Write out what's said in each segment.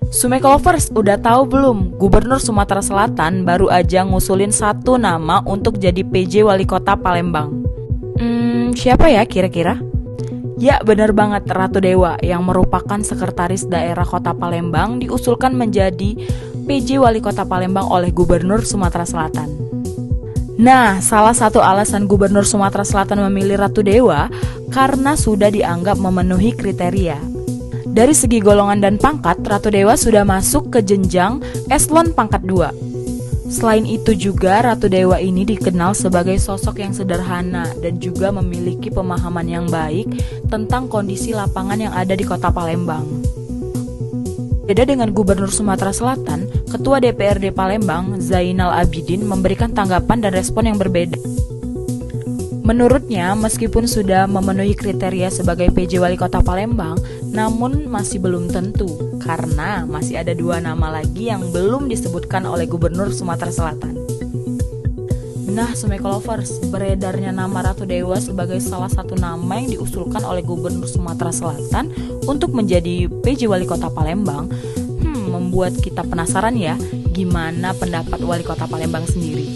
Sumeko Lovers, udah tahu belum? Gubernur Sumatera Selatan baru aja ngusulin satu nama untuk jadi PJ Wali Kota Palembang. Siapa ya kira-kira? Ya, bener banget, Ratu Dewa yang merupakan sekretaris daerah Kota Palembang diusulkan menjadi PJ Wali Kota Palembang oleh Gubernur Sumatera Selatan. Nah, salah satu alasan Gubernur Sumatera Selatan memilih Ratu Dewa karena sudah dianggap memenuhi kriteria. Dari segi golongan dan pangkat, Ratu Dewa sudah masuk ke jenjang eselon pangkat 2. Selain itu juga, Ratu Dewa ini dikenal sebagai sosok yang sederhana dan juga memiliki pemahaman yang baik tentang kondisi lapangan yang ada di Kota Palembang. Beda dengan Gubernur Sumatera Selatan, Ketua DPRD Palembang, Zainal Abidin, memberikan tanggapan dan respon yang berbeda. Menurutnya, meskipun sudah memenuhi kriteria sebagai PJ Wali Kota Palembang, namun masih belum tentu, karena masih ada 2 nama lagi yang belum disebutkan oleh Gubernur Sumatera Selatan. Nah, Sumeko Lovers, beredarnya nama Ratu Dewa sebagai salah satu nama yang diusulkan oleh Gubernur Sumatera Selatan untuk menjadi PJ Wali Kota Palembang, membuat kita penasaran ya, gimana pendapat Wali Kota Palembang sendiri.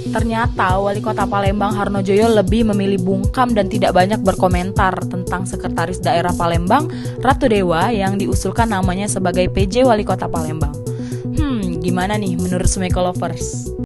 Ternyata Wali Kota Palembang Harnojoyo lebih memilih bungkam dan tidak banyak berkomentar tentang sekretaris daerah Palembang, Ratu Dewa, yang diusulkan namanya sebagai PJ Wali Kota Palembang. Gimana nih menurut Sumeko Lovers?